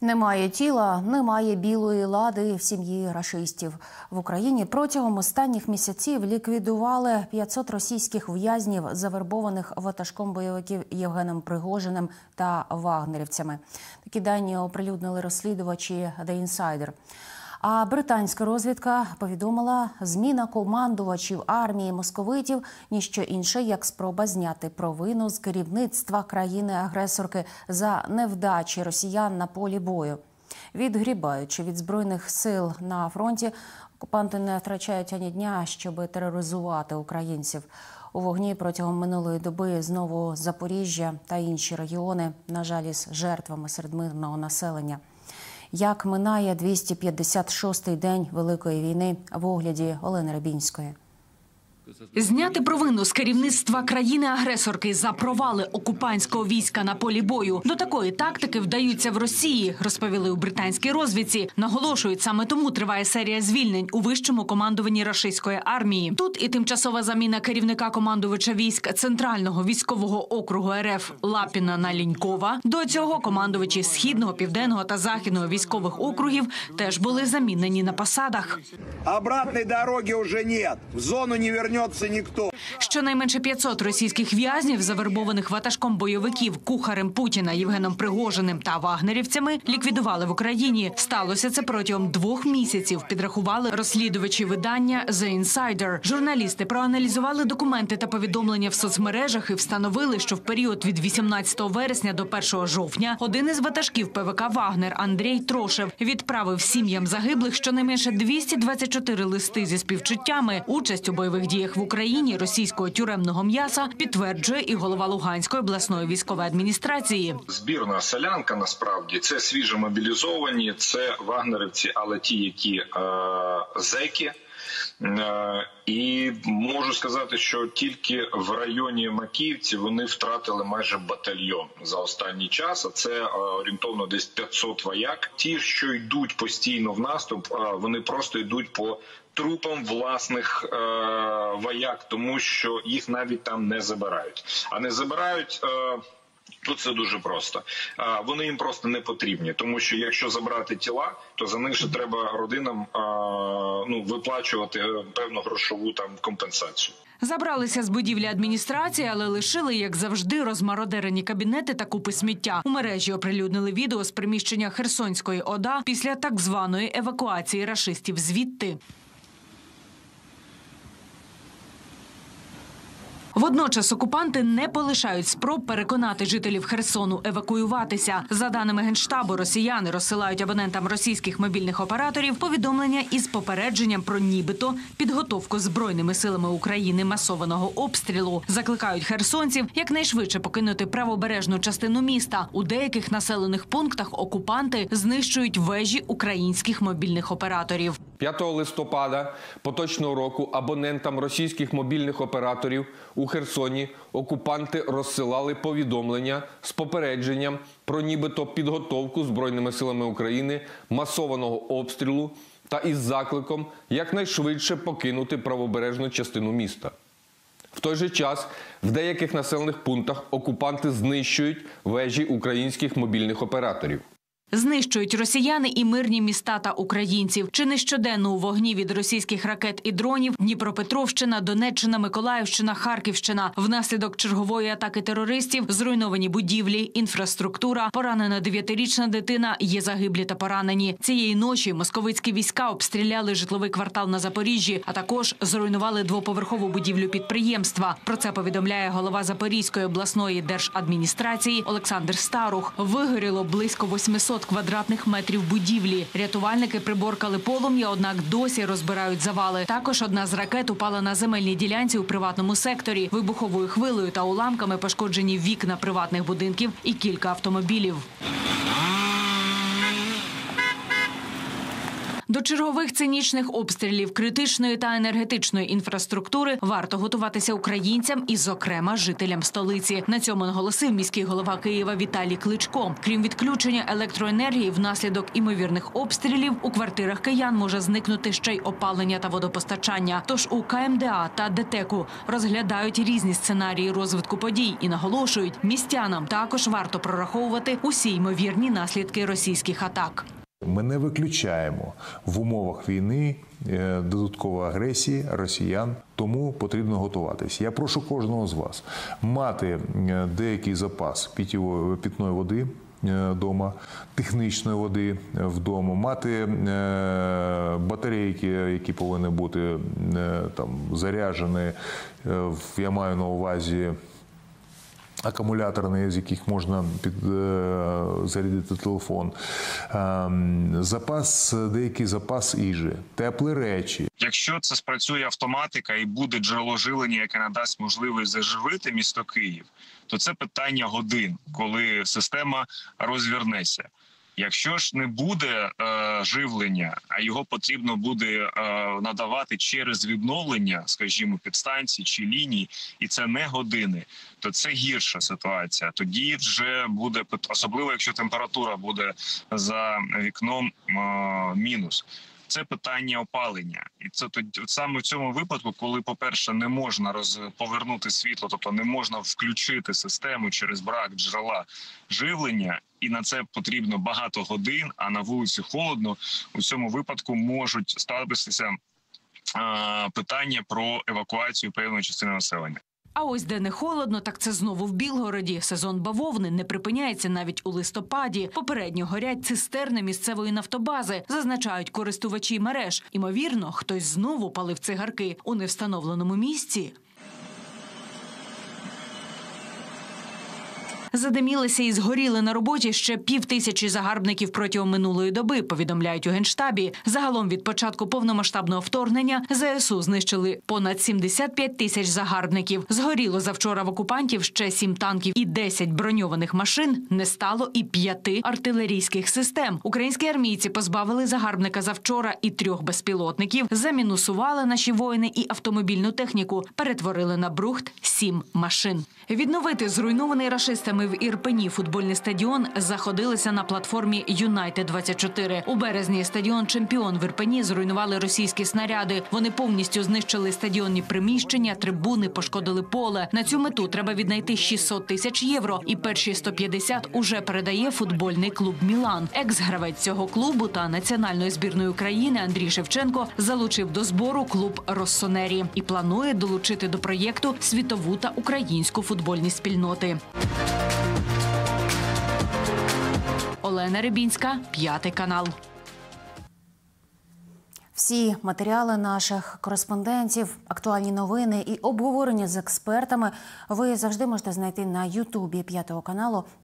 Немає тіла, немає білої лади в сім'ї рашистів. В Україні протягом останніх місяців ліквідували 500 російських в'язнів, завербованих ватажком бойовиків Євгеном Пригожиним та вагнерівцями. Такі дані оприлюднили розслідувачі The Insider. А британська розвідка повідомила, зміна командувачів армії московитів – ніщо інше, як спроба зняти провину з керівництва країни-агресорки за невдачі росіян на полі бою. Відгрібаючи від збройних сил на фронті, окупанти не втрачають ані дня, щоб тероризувати українців. У вогні протягом минулої доби знову Запоріжжя та інші регіони, на жаль, із жертвами серед мирного населення. Як минає 256-й день Великої війни в огляді Олени Рябінської. Зняти провину з керівництва країни-агресорки за провали окупантського війська на полі бою. До такої тактики вдаються в Росії, розповіли у британській розвідці. Наголошують, саме тому триває серія звільнень у вищому командуванні рашистської армії. Тут і тимчасова заміна керівника командувача військ Центрального військового округу РФ Лапіна на Лінькова. До цього командувачі Східного, Південного та Західного військових округів теж були замінені на посадах. Обратної дороги вже немає. В зону не вернеться. Щонайменше 500 російських в'язнів, завербованих ватажком бойовиків, кухарем Путіна Євгеном Пригожиним та вагнерівцями, ліквідували в Україні. Сталося це протягом 2 місяців, підрахували розслідувачі видання The Insider. Журналісти проаналізували документи та повідомлення в соцмережах і встановили, що в період від 18 вересня до 1 жовтня один із ватажків ПВК «Вагнер» Андрій Трошев відправив сім'ям загиблих щонайменше 224 листи зі співчуттями. Участь у бойових діях в Україні російського тюремного м'яса підтверджує і голова Луганської обласної військової адміністрації. Збірна селянка, насправді, це свіжо мобілізовані, це вагнерівці, але ті, які зеки. І можу сказати, що тільки в районі Макіївці вони втратили майже батальйон за останній час, а це орієнтовно десь 500 вояк. Ті, що йдуть постійно в наступ, вони просто йдуть по трупам власних вояк, тому що їх навіть там не забирають. А не забирають... Тут це дуже просто. Вони їм просто не потрібні, тому що якщо забрати тіла, то за них же треба родинам виплачувати певну грошову компенсацію. Забралися з будівлі адміністрації, але лишили, як завжди, розмародерені кабінети та купи сміття. У мережі оприлюднили відео з приміщення Херсонської ОДА після так званої евакуації рашистів звідти. Водночас окупанти не полишають спроб переконати жителів Херсону евакуюватися. За даними Генштабу, росіяни розсилають абонентам російських мобільних операторів повідомлення із попередженням про нібито підготовку Збройними силами України масованого обстрілу. Закликають херсонців якнайшвидше покинути правобережну частину міста. У деяких населених пунктах окупанти знищують вежі українських мобільних операторів. 5 листопада поточного року абонентам російських мобільних операторів у Херсоні окупанти розсилали повідомлення з попередженням про нібито підготовку Збройними силами України масованого обстрілу та із закликом якнайшвидше покинути правобережну частину міста. В той же час в деяких населених пунктах окупанти знищують вежі українських мобільних операторів. Знищують росіяни і мирні міста та українців. Чи не щоденно у вогні від російських ракет і дронів Дніпропетровщина, Донеччина, Миколаївщина, Харківщина. Внаслідок чергової атаки терористів зруйновані будівлі, інфраструктура, поранена 9-річна дитина, є загиблі та поранені. Цієї ночі московицькі війська обстріляли житловий квартал на Запоріжжі, а також зруйнували 2-поверхову будівлю підприємства. Про це повідомляє голова Запорізької обласної держадміністрації Олександр Старух. Вигоріло близько 800 квадратних метрів будівлі. Рятувальники приборкали полум'я, однак досі розбирають завали. Також одна з ракет упала на земельній ділянці у приватному секторі. Вибуховою хвилею та уламками пошкоджені вікна приватних будинків і кілька автомобілів. До чергових цинічних обстрілів критичної та енергетичної інфраструктури варто готуватися українцям і, зокрема, жителям столиці. На цьому наголосив міський голова Києва Віталій Кличко. Крім відключення електроенергії внаслідок імовірних обстрілів, у квартирах киян може зникнути ще й опалення та водопостачання. Тож у КМДА та ДТЕКу розглядають різні сценарії розвитку подій і наголошують, містянам також варто прораховувати усі ймовірні наслідки російських атак. Ми не виключаємо в умовах війни додаткової агресії росіян, тому потрібно готуватись. Я прошу кожного з вас мати деякий запас питної води вдома, технічної води вдома, мати батарейки, які повинні бути там заряджені, я маю на увазі акумуляторні, з яких можна зарядити телефон, деякий запас їжі, теплі речі. Якщо це спрацює автоматика і буде джерело живлення, яке надасть можливість заживити місто Київ, то це питання годин, коли система розвернеться. Якщо ж не буде живлення, а його потрібно буде надавати через відновлення, скажімо, підстанцій чи ліній, і це не години, то це гірша ситуація. Тоді вже буде, особливо якщо температура буде за вікном мінус. Це питання опалення. І це саме в цьому випадку, коли, по-перше, не можна повернути світло, тобто не можна включити систему через брак джерела живлення, і на це потрібно багато годин, а на вулиці холодно, у цьому випадку можуть ставитися питання про евакуацію певної частини населення. А ось де не холодно, так це знову в Білгороді. Сезон бавовни не припиняється навіть у листопаді. Попередньо горять цистерни місцевої нафтобази, зазначають користувачі мереж. Імовірно, хтось знову палив цигарки у невстановленому місці. Задимілися і згоріли на роботі ще 5000 загарбників протягом минулої доби, повідомляють у Генштабі. Загалом від початку повномасштабного вторгнення ЗСУ знищили понад 75 тисяч загарбників. Згоріло завчора в окупантів ще 7 танків і 10 броньованих машин, не стало і 5 артилерійських систем. Українські армійці позбавили загарбника завчора і 3 безпілотників, замінусували наші воїни і автомобільну техніку, перетворили на брухт 7 машин. Відновити зруйнований рашистами в Ірпені футбольний стадіон заходилися на платформі «Юнайтед-24». У березні стадіон «Чемпіон» в Ірпені зруйнували російські снаряди. Вони повністю знищили стадіонні приміщення, трибуни, пошкодили поле. На цю мету треба віднайти 600 тисяч євро. І перші 150 уже передає футбольний клуб «Мілан». Екс-гравець цього клубу та національної збірної України Андрій Шевченко залучив до збору клуб «Россонері» і планує долучити до проєкту світову та українську футбольні спільноти. Олена Рибінська, 5 канал. Всі матеріали наших кореспондентів, актуальні новини і обговорення з експертами ви завжди можете знайти на Ютубі 5 каналу.